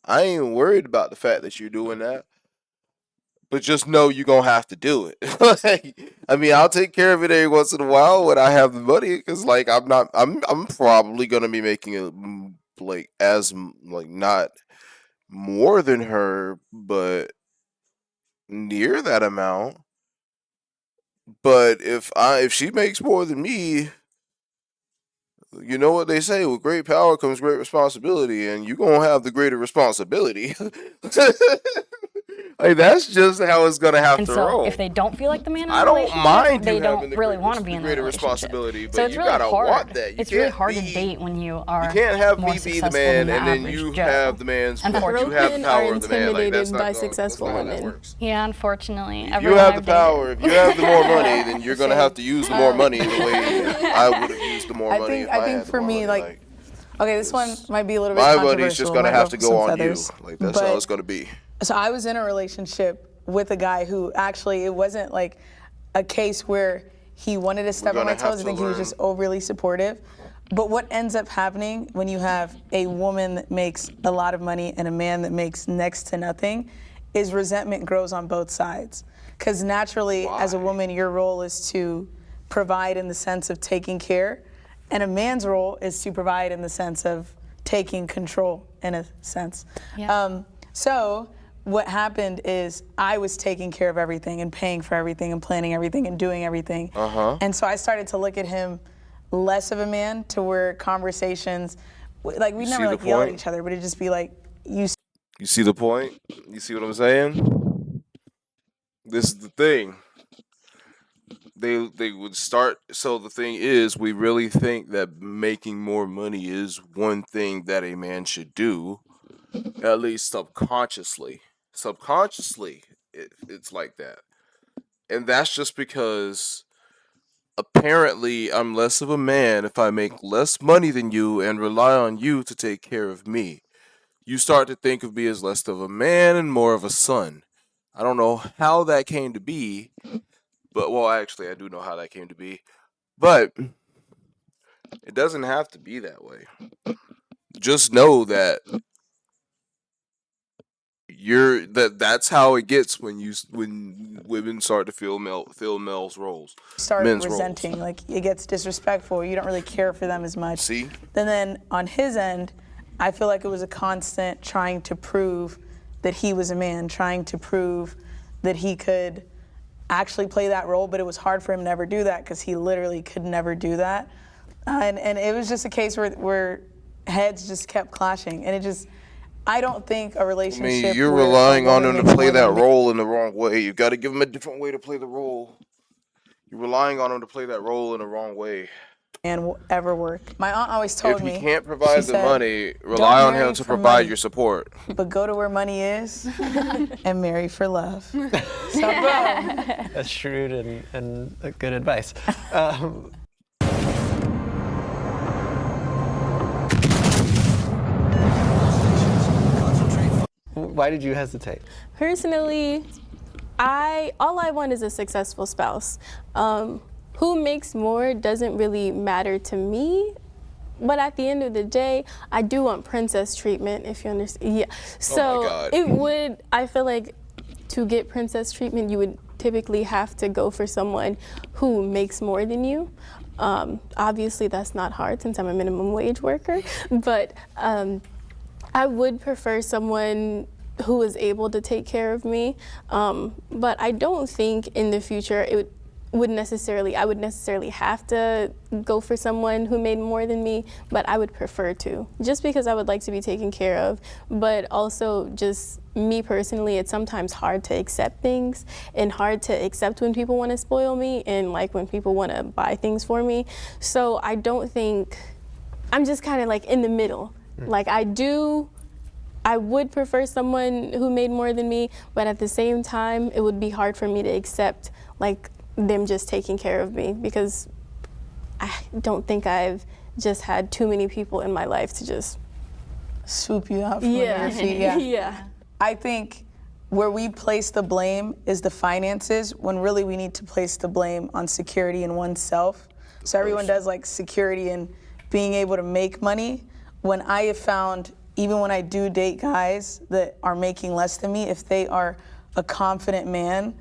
I ain't worried about the fact that you're doing that, but just know you're gonna have to do it. Like, I mean, I'll take care of it every once in a while when I have the money, because like I'm probably gonna be making it like like not more than her, but near that amount. But if she makes more than me, you know what they say, with great power comes great responsibility, and you're gonna have the greater responsibility. Like, that's just how it's gonna have And to so roll. if they don't feel like the man in I the don't relationship, mind they you don't having the really want to be in the greater relationship. responsibility, but So it's you really gotta hard. want that. You It's really can't hard to be- date when you are You can't have more me be the successful man than and then average you Joe. have the man's. You Unfortunately. have the Men power are of the man. Like, that's intimidated not by how- that's successful not how that women. works. Yeah, unfortunately. If you everyone have the I've power, dated- if you have the more money, then you're gonna have to use the more money the way I would have used the more I money think if I I think had the for more me, money. like, okay, this one might be a little bit my controversial. money's just gonna might have to ruffle go some on feathers, you. Like, that's how but- it's gonna be. So I was in a relationship with a guy who actually, it wasn't like a case where he wanted to step on my gonna have toes. I to think he was learn. just overly supportive. But what ends up happening when you have a woman that makes a lot of money and a man that makes next to nothing is resentment grows on both sides. Because naturally, as a woman, your role is to provide in the sense of taking care, and a man's role is to provide in the sense of taking control, in a sense. Yeah. So what happened is I was taking care of everything and paying for everything and planning everything and doing everything. And so I started to look at him less of a man, to where conversations, like we'd never see like the yell at point? each other, but it'd just be like, you You see the point? You see what I'm saying? This is the thing. They would start. So the thing is, we really think that making more money is one thing that a man should do, at least subconsciously. Subconsciously, it's like that, and that's just because apparently I'm less of a man if I make less money than you and rely on you to take care of me. You start to think of me as less of a man and more of a son. I don't know how that came to be, but well, actually, I do know how that came to be, but it doesn't have to be that way. Just know that that's how it gets when women start to fill males roles. start men's resenting, roles. like it gets disrespectful, you don't really care for them as much. See? And then on his end, I feel like it was a constant trying to prove that he was a man, trying to prove that he could actually play that role, but it was hard for him to never do that because he literally could never do that. And it was just a case where heads just kept clashing, and it just, I don't think a I relationship. mean, you're where a relying on woman him to makes play more that than a role in the wrong way. You got to give him a different way to play the role. You're relying on him to play that role in the wrong way. man will ever work. My aunt always told If me. he can't provide she the said, money, "Don't rely on marry him to for provide money, your support. but go to where money is and marry for love." So boom. That's shrewd and good advice. Why did you hesitate? Personally, all I want is a successful spouse. Who makes more doesn't really matter to me. But at the end of the day, I do want princess treatment, if you understand. Yeah. So God. it would, I feel like to get princess treatment, you would typically have to go for someone who makes more than you. Obviously, that's not hard since I'm a minimum wage worker. But I would prefer someone who is able to take care of me. But I don't think in the future I would necessarily have to go for someone who made more than me, but I would prefer to, just because I would like to be taken care of. But also, just me personally, it's sometimes hard to accept things and hard to accept when people want to spoil me and like when people want to buy things for me. So I don't think, I'm just kind of like in the middle. Like I would prefer someone who made more than me, but at the same time, it would be hard for me to accept like them just taking care of me, because I don't think I've just had too many people in my life to just swoop you out from under your feet. Yeah. yeah. I think where we place the blame is the finances, when really we need to place the blame on security in oneself. So everyone does like security and being able to make money. When I have found, even when I do date guys that are making less than me, if they are a confident man,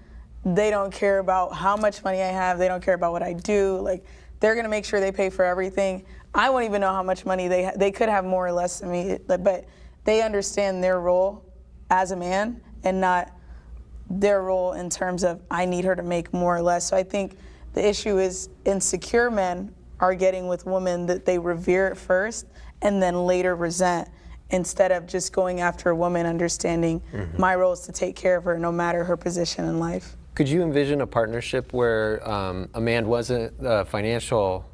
they don't care about how much money I have, they don't care about what I do. Like, they're gonna make sure they pay for everything. I won't even know how much money they could have more or less than me, but they understand their role as a man and not their role in terms of I need her to make more or less. So I think the issue is insecure men are getting with women that they revere at first and then later resent, instead of just going after a woman understanding my role is to take care of her no matter her position in life. Could you envision a partnership where a man wasn't a financial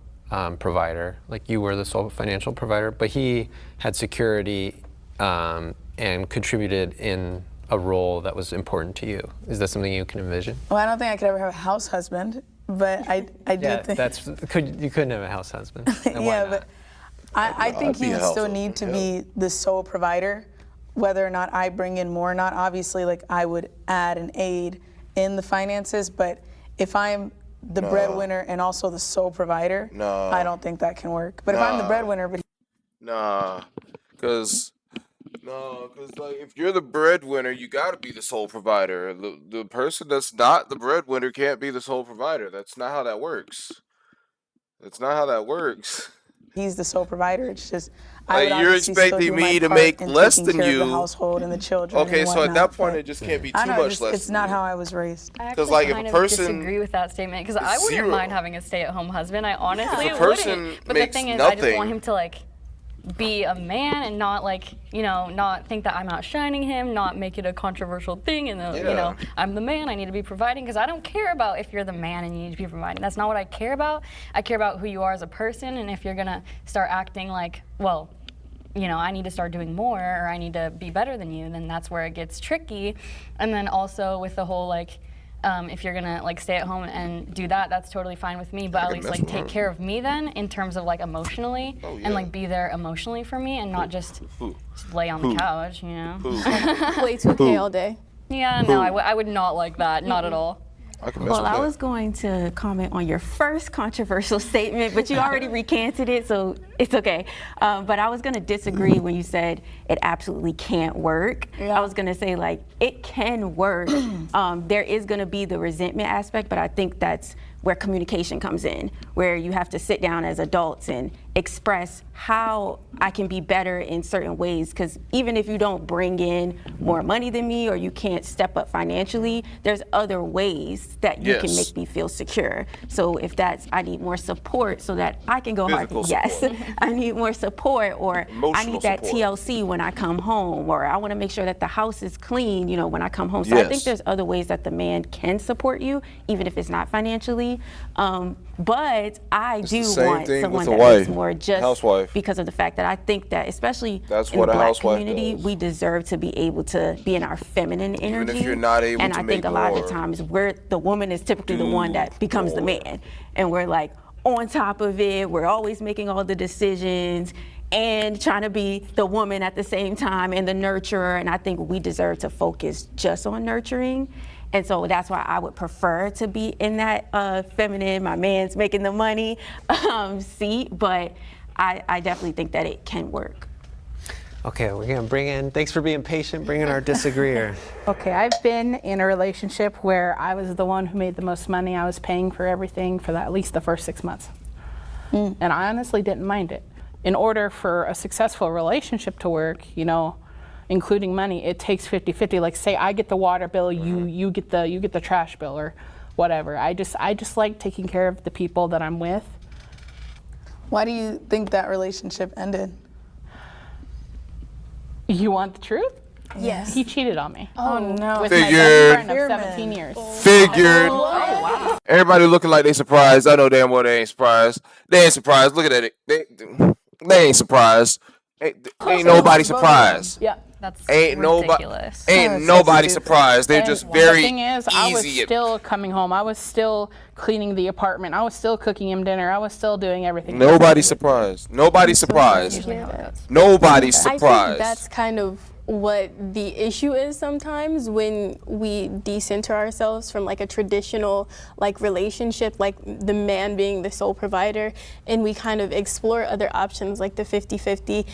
provider, like you were the sole financial provider, but he had security and contributed in a role that was important to you? Is that something you can envision? Well, I don't think I could ever have a house husband, but I do think. You couldn't have a house husband. Yeah, but I think he would still need to be the sole provider, whether or not I bring in more or not. Obviously, like, I would add and aid in the finances, but if I'm the breadwinner and also the sole provider, I don't think that can work. But if I'm the breadwinner, because like, if you're the breadwinner, you got to be the sole provider. The person that's not the breadwinner can't be the sole provider. That's not how that works. He's the sole provider. It's just like, you're expecting me to make less than you. The household and the children. Okay, and so at that point, it just can't be too much less. It's not how I was raised. I actually like, if kind a of person disagree with that statement, because I wouldn't mind having a stay-at-home husband. I honestly if a person wouldn't. But the makes thing is, I just nothing, want him to like be a man and not like, you know, not think that I'm outshining him, not make it a controversial thing, and you know, I'm the man, I need to be providing, because I don't care about if you're the man and you need to be providing. That's not what I care about. I care about who you are as a person, and if you're gonna start acting like, well, you know, I need to start doing more, or I need to be better than you, then that's where it gets tricky. And then also with the whole like, if you're gonna like stay at home and do that, that's totally fine with me, but at least like take care of me then in terms of like emotionally, and like be there emotionally for me, and not just lay on the couch, you know. Play 2K all day. Yeah, no, I would not like that, not at all. Well, I was going to comment on your first controversial statement, but you already recanted it, so it's okay. But I was going to disagree when you said it absolutely can't work. I was going to say, like, it can work. There is going to be the resentment aspect, but I think that's where communication comes in, where you have to sit down as adults and express how I can be better in certain ways, because even if you don't bring in more money than me, or you can't step up financially, there's other ways that you can make me feel secure. So if that's, I need more support so that I can go hard. Yes, I need more support, or I need that TLC when I come home, or I want to make sure that the house is clean, you know, when I come home. So I think there's other ways that the man can support you, even if it's not financially. But I do want someone that is more just because of the fact that I think that, especially in the Black community, we deserve to be able to be in our feminine energy. Even if you're not able and I think a lot of the times the woman is typically the one that becomes the man, and we're like on top of it. We're always making all the decisions and trying to be the woman at the same time and the nurturer. And I think we deserve to focus just on nurturing. And so that's why I would prefer to be in that feminine, my man's making the money seat, but I definitely think that it can work. Okay, we're gonna bring in, thanks for being patient, bring in our disagreeer. Okay, I've been in a relationship where I was the one who made the most money. I was paying for everything for at least the first 6 months. And I honestly didn't mind it. In order for a successful relationship to work, you know, including money, it takes 50-50. Like, say I get the water bill, you get the trash bill, or whatever. I just like taking care of the people that I'm with. Why do you think that relationship ended? You want the truth? Yes. He cheated on me. Oh no. With my best friend of 17 years. Figured. Everybody looking like they surprised. I know damn well they ain't surprised. They ain't surprised. Look at it. They ain't surprised. Ain't nobody surprised. Yeah. That's Ain't ridiculous. nobody surprised. They're just very The thing is, I was easy. still coming home. I was still cleaning the apartment. I was still cooking him dinner. I was still doing everything. Nobody's surprised. Nobody's surprised. Nobody's I think surprised. that's kind of what the issue is sometimes when we decenter ourselves from like a traditional like relationship, like the man being the sole provider, and we kind of explore other options like the 50-50.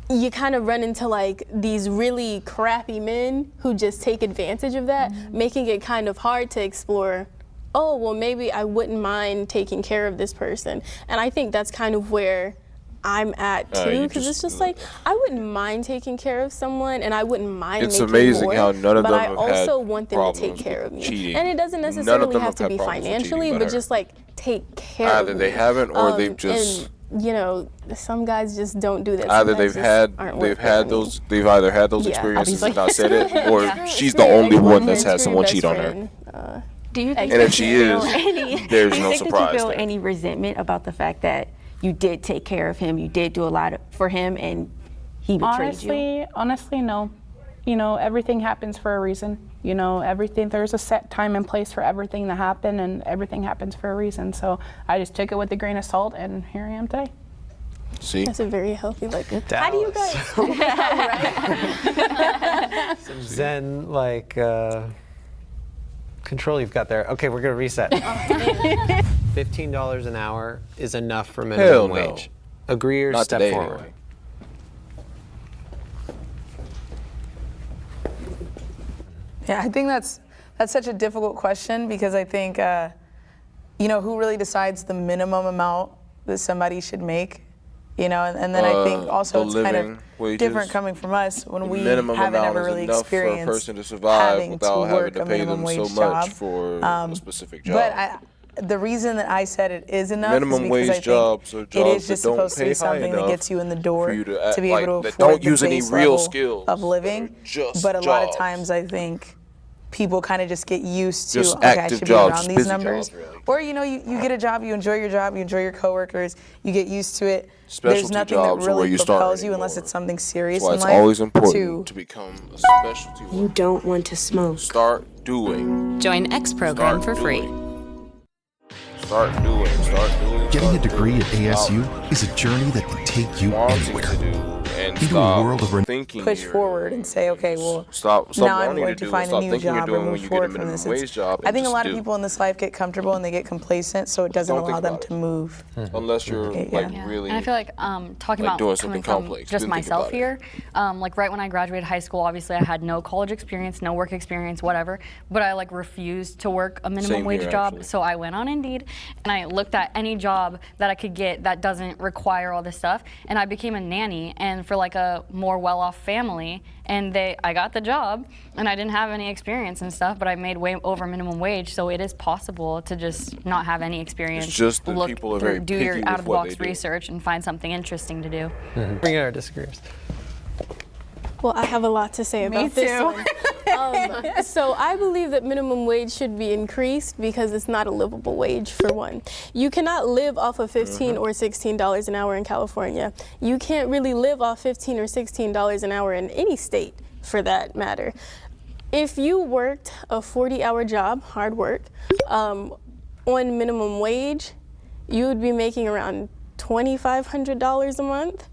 You kind of run into like these really crappy men who just take advantage of that, making it kind of hard to explore, oh, well, maybe I wouldn't mind taking care of this person. And I think that's kind of where I'm at too, because it's just like, I wouldn't mind taking care of someone and I wouldn't mind It's making amazing more, how none of but them I have also had want them to take problems care with of me. cheating. And it doesn't None of necessarily them have to had be problems with financially, cheating but but just like take care of Either me. they haven't or they've just And, you know, some guys just don't do that. either Some they've guys just aren't worth it for me. they've either had those Yeah. experiences and Obviously. not said it, or Yeah. she's For the your only one ex-boyfriend, that's had for your someone best cheat on her. friend, Do you think And if that she you is, feel any, there's do you no think surprise that you feel there. any resentment about the fact that you did take care of him, you did do a lot for him, and he betrayed you? Honestly, no. You know, everything happens for a reason. You know, everything, there's a set time and place for everything to happen, and everything happens for a reason. So I just took it with a grain of salt, and here I am today. See? That's a very healthy, like, how do you guys? Some Zen, like, control you've got there. Okay, we're gonna reset. $15 an hour is enough for minimum Hell no. wage. Agree or Not step today, forward? anyway. Yeah, I think that's such a difficult question because I think, you know, who really decides the minimum amount that somebody should make? You know, and then I think also the it's kind living of wages. different coming from us when we Minimum haven't amount ever is really enough for a experienced person to survive having without to having work to a pay minimum them so wage much job. for a specific job. But the reason that I said it is enough Minimum is because wage I think jobs are it jobs is just that don't supposed to pay be high something that enough gets you in the door for you to be like, able to that afford don't the use any base real level skills of that living. are just But a lot of jobs. times I think people kind of just get used to, Just okay, I active should jobs, be around these busy numbers. jobs, really. Or, you know, you get a job, you enjoy your coworkers, you get used to it. Specialty There's nothing jobs that are where really you start propels you unless anymore. it's something serious That's why in it's life. always important to become a specialty worker. You don't want to smoke. Start doing. Join X program for free. Start doing. Getting a degree at ASU is a journey that can take you anywhere. Into a world of thinking push forward and say, okay, well, stop now I'm wanting going to to do find what a new thinking you're job or doing when move you get a forward from minimum this. wage job. I and think a just lot of do. people in this life get comfortable and they get complacent, so it doesn't Don't allow think them about to move. Unless you're like really. And I feel like talking like about doing coming something from complex. just Didn't think myself about it. here, like right when I graduated high school, obviously I had no college experience, no work experience, whatever. But I like refused to work a minimum Same wage here, job, actually. so I went on Indeed and I looked at any job that I could get that doesn't require all this stuff, and I became a nanny, and for like a more well-off family, and I got the job, and I didn't have any experience and stuff, but I made way over minimum wage, so it is possible to just not have any experience. It's just that look people are through, very do picky your with out-of-the-box what they do. research and find something interesting to do. Bring in our disagreeers. Well, I have a lot to say about this one. So I believe that minimum wage should be increased because it's not a livable wage, for one. You cannot live off of $15 or $16 an hour in California. You can't really live off $15 or $16 an hour in any state, for that matter. If you worked a 40-hour job, hard work, on minimum wage, you would be making around $2,500 a month.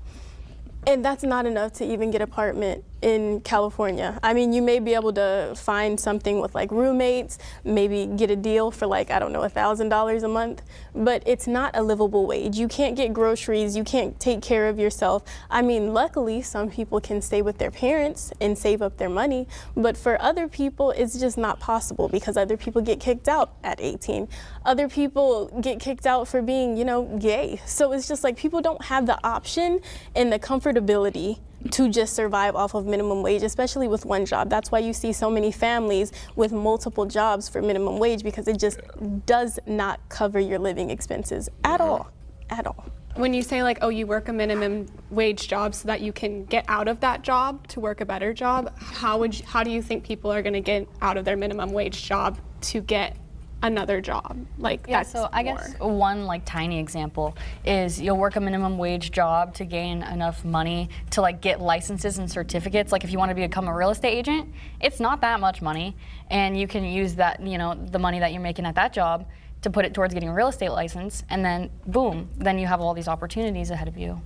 And that's not enough to even get an apartment in California. I mean, you may be able to find something with like roommates, maybe get a deal for like, I don't know, $1,000 a month, but it's not a livable wage. You can't get groceries, you can't take care of yourself. I mean, luckily, some people can stay with their parents and save up their money, but for other people, it's just not possible because other people get kicked out at 18. Other people get kicked out for being, you know, gay. So it's just like people don't have the option and the comfortability to just survive off of minimum wage, especially with one job. That's why you see so many families with multiple jobs for minimum wage because it just does not cover your living expenses at all, at all. When you say like, oh, you work a minimum wage job so that you can get out of that job to work a better job, how do you think people are going to get out of their minimum wage job to get another job. Like Yeah, that's so I guess one like tiny example is you'll work a minimum wage job to gain enough money to like get licenses and certificates. Like if you want to become a real estate agent, it's not that much money, and you can use that, you know, the money that you're making at that job to put it towards getting a real estate license, and then boom, then you have all these opportunities ahead of you.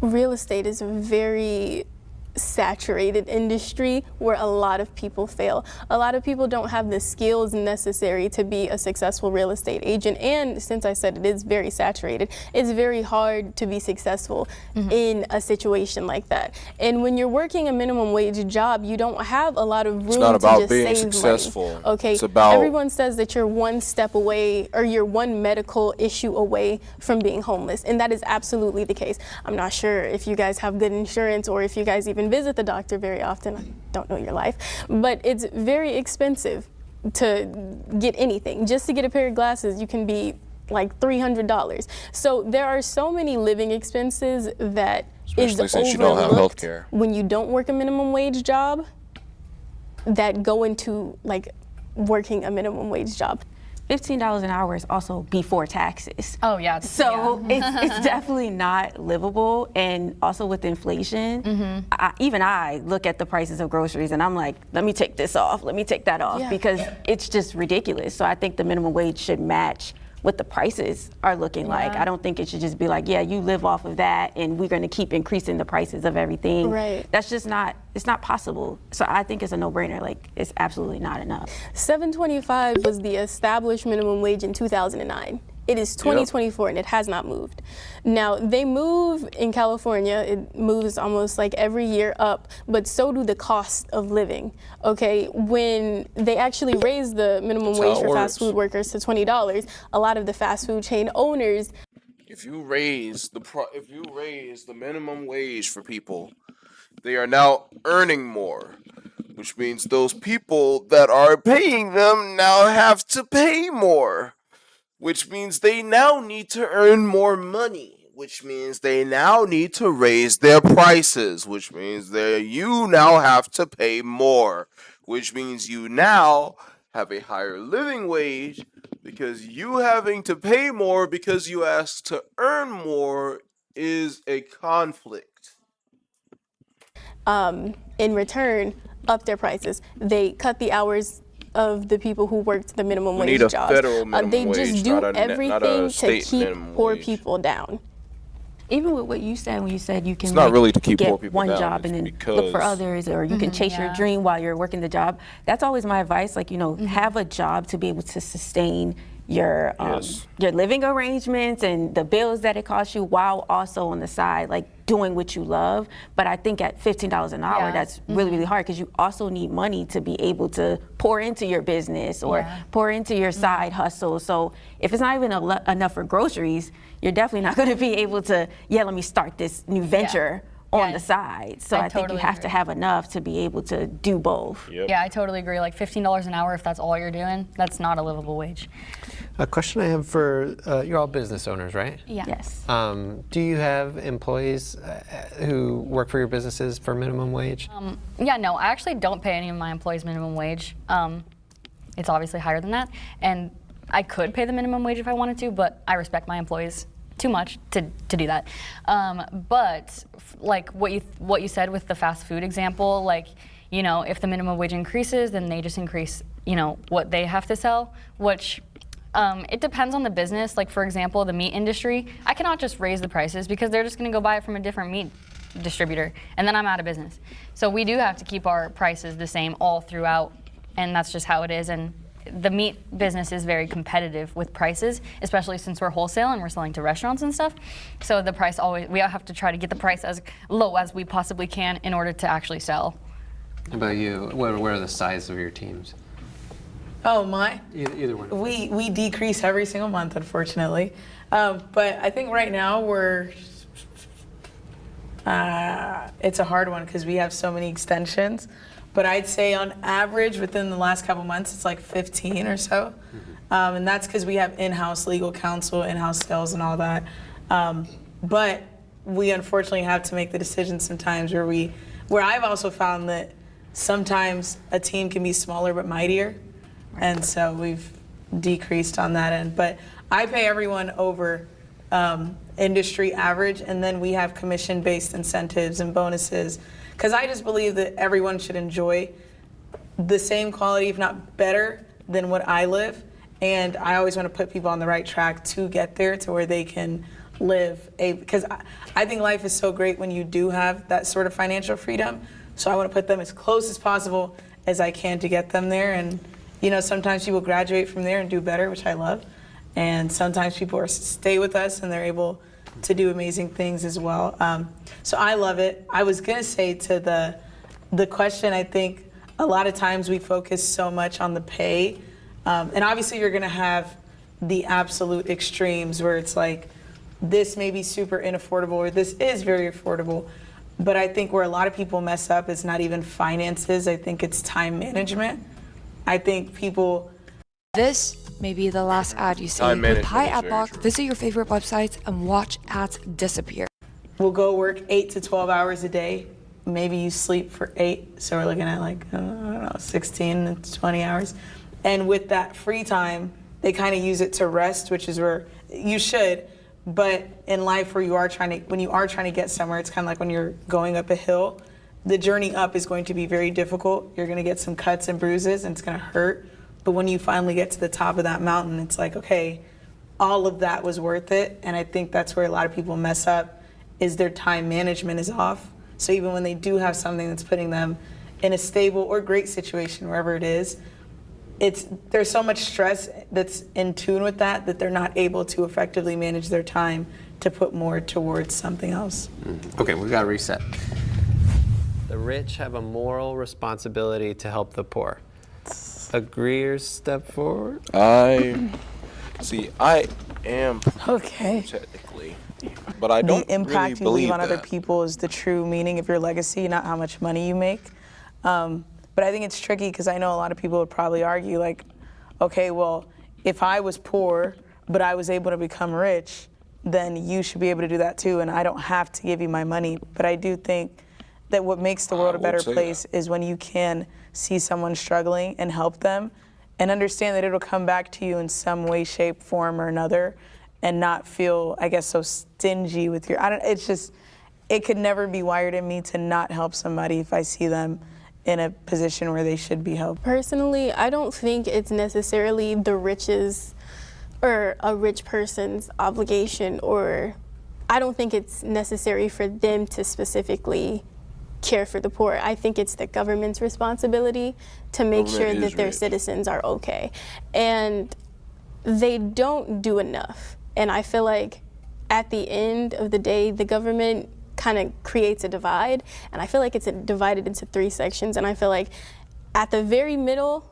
Real estate is a very saturated industry where a lot of people fail. A lot of people don't have the skills necessary to be a successful real estate agent, and since I said it is very saturated, it's very hard to be successful in a situation like that. And when you're working a minimum wage job, you don't have a lot of room It's not to about just being save successful. money. Okay, It's about everyone says that you're one step away, or you're one medical issue away from being homeless, and that is absolutely the case. I'm not sure if you guys have good insurance or if you guys even visit the doctor very often. I don't know your life, but it's very expensive to get anything. Just to get a pair of glasses, you can be like $300. So there are so many living expenses that Especially is since you don't have overlooked healthcare. when you don't work a minimum wage job that go into like working a minimum wage job. $15 an hour is also before taxes. Oh yeah. So it's definitely not livable, and also with inflation, even I look at the prices of groceries and I'm like, let me take this off, let me take that off, because it's just ridiculous. So I think the minimum wage should match what the prices are looking like. I don't think it should just be like, yeah, you live off of that and we're gonna keep increasing the prices of everything. Right. That's just not, it's not possible. So I think it's a no-brainer, like it's absolutely not enough. $7.25 was the established minimum wage in 2009. It is 2024 and it has not moved. Now, they move in California, it moves almost like every year up, but so do the cost of living, okay? When they actually raise the minimum wage for fast food workers to $20, a lot of the fast food chain owners. If you raise the minimum wage for people, they are now earning more, which means those people that are paying them now have to pay more. Which means they now need to earn more money, which means they now need to raise their prices, which means that you now have to pay more, which means you now have a higher living wage because you having to pay more because you asked to earn more is a conflict. In return, up their prices. They cut the hours of the people who worked the minimum wage jobs. Federal minimum they wage, just do not a everything to state keep minimum poor wage. people down. Even with what you said, when you said you can It's not really to keep get poor people one down, job and it's then look for because- others, or you can chase your dream while you're working the job. That's always my advice. Like, you know, have a job to be able to sustain your living arrangements and the bills that it costs you, while also on the side, like doing what you love. But I think at $15 an hour, that's really, really hard, because you also need money to be able to pour into your business or pour into your side hustle. So if it's not even enough for groceries, you're definitely not going to be able to, let me start this new venture on the side. So I think you have to have enough to be able to do both. Yeah, I totally agree. Like $15 an hour, if that's all you're doing, that's not a livable wage. A question I have for, you're all business owners, right? Yeah. Yes. Do you have employees who work for your businesses for minimum wage? Yeah, no, I actually don't pay any of my employees minimum wage. It's obviously higher than that, and I could pay the minimum wage if I wanted to, but I respect my employees too much to do that. But like what you said with the fast food example, like, you know, if the minimum wage increases, then they just increase, you know, what they have to sell, which it depends on the business. Like, for example, the meat industry, I cannot just raise the prices because they're just going to go buy it from a different meat distributor, and then I'm out of business. So we do have to keep our prices the same all throughout, and that's just how it is. And the meat business is very competitive with prices, especially since we're wholesale and we're selling to restaurants and stuff. So the price we have to try to get the price as low as we possibly can in order to actually sell. How about you? What are the size of your teams? Oh, mine? Either one. We decrease every single month, unfortunately. But I think right now it's a hard one because we have so many extensions. But I'd say on average within the last couple months, it's like 15 or so. And that's because we have in-house legal counsel, in-house sales and all that. But we unfortunately have to make the decision sometimes where I've also found that sometimes a team can be smaller but mightier. And so we've decreased on that end. But I pay everyone over industry average, and then we have commission-based incentives and bonuses, because I just believe that everyone should enjoy the same quality, if not better, than what I live. And I always want to put people on the right track to get there to where they can live because I think life is so great when you do have that sort of financial freedom. So I want to put them as close as possible as I can to get them there. And you know, sometimes people graduate from there and do better, which I love. And sometimes people stay with us and they're able to do amazing things as well. So I love it. I was gonna say to the question, I think a lot of times we focus so much on the pay. And obviously you're gonna have the absolute extremes where it's like, this may be super inaffordable or this is very affordable. But I think where a lot of people mess up is not even finances. I think it's time management. I think people... This may be the last ad you see. With Pi Ad Block, visit your favorite websites and watch ads disappear. We'll go work 8 to 12 hours a day. Maybe you sleep for 8, so we're looking at like, I don't know, 16 to 20 hours. And with that free time, they kind of use it to rest, which is where you should. But in life where when you are trying to get somewhere, it's kind of like when you're going up a hill. The journey up is going to be very difficult. You're going to get some cuts and bruises and it's going to hurt. But when you finally get to the top of that mountain, it's like, okay, all of that was worth it. And I think that's where a lot of people mess up, is their time management is off. So even when they do have something that's putting them in a stable or great situation, wherever it is, there's so much stress that's in tune with that they're not able to effectively manage their time to put more towards something else. Okay, we gotta reset. The rich have a moral responsibility to help the poor. Agree or step forward? I am okay technically, but I don't the impact really believe you leave on that. other people is the true meaning of your legacy, not how much money you make. But I think it's tricky because I know a lot of people would probably argue like, okay, well, if I was poor, but I was able to become rich, then you should be able to do that too, and I don't have to give you my money. But I do think that what makes the world a better place is when you can see someone struggling and help them and understand that it'll come back to you in some way, shape, form, or another, and not feel, I guess, so stingy with it could never be wired in me to not help somebody if I see them in a position where they should be helped. Personally, I don't think it's necessarily the rich's or a rich person's obligation, or I don't think it's necessary for them to specifically care for the poor. I think it's the government's responsibility to make sure that their citizens are okay. And they don't do enough. And I feel like at the end of the day, the government kind of creates a divide, and I feel like it's divided into 3 sections, and I feel like at the very middle,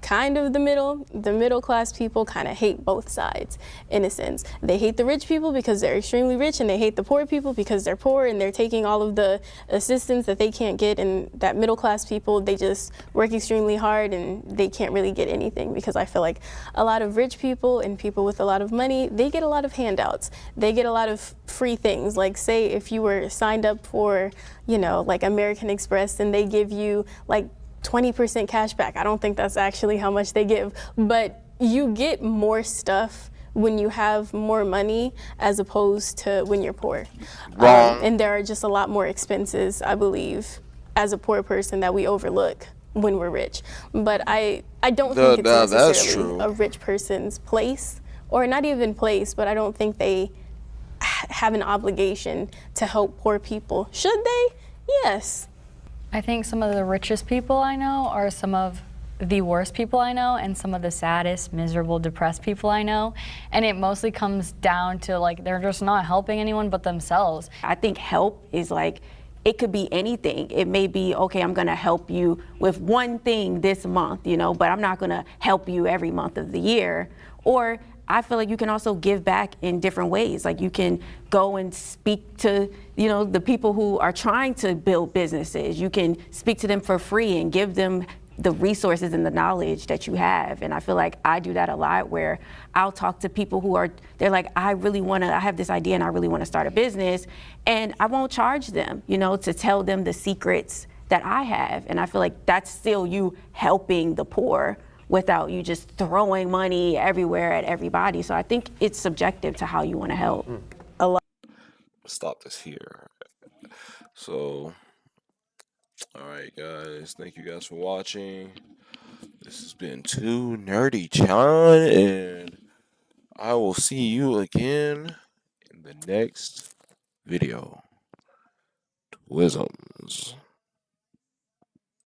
the middle class people kind of hate both sides in a sense. They hate the rich people because they're extremely rich, and they hate the poor people because they're poor and they're taking all of the assistance that they can't get, and that middle class people, they just work extremely hard and they can't really get anything, because I feel like a lot of rich people and people with a lot of money, they get a lot of handouts. They get a lot of free things. Like say if you were signed up for, like American Express, and they give you like 20% cash back. I don't think that's actually how much they give, but you get more stuff when you have more money as opposed to when you're poor. And there are just a lot more expenses, I believe, as a poor person that we overlook when we're rich. But I don't think it's necessarily a rich person's place, or not even place, but I don't think they have an obligation to help poor people. Should they? Yes. I think some of the richest people I know are some of the worst people I know, and some of the saddest, miserable, depressed people I know. And it mostly comes down to like, they're just not helping anyone but themselves. I think help is like, it could be anything. It may be, okay, I'm gonna help you with one thing this month, but I'm not gonna help you every month of the year. Or I feel like you can also give back in different ways. Like you can go and speak to, the people who are trying to build businesses. You can speak to them for free and give them the resources and the knowledge that you have. And I feel like I do that a lot, where I'll talk to people they're like, I have this idea and I really want to start a business, and I won't charge them, to tell them the secrets that I have. And I feel like that's still you helping the poor without you just throwing money everywhere at everybody. So I think it's subjective to how you want to help. Stop this here. So, all right, guys. Thank you guys for watching. This has been Too Nerdy John, and I will see you again in the next video. Twisms.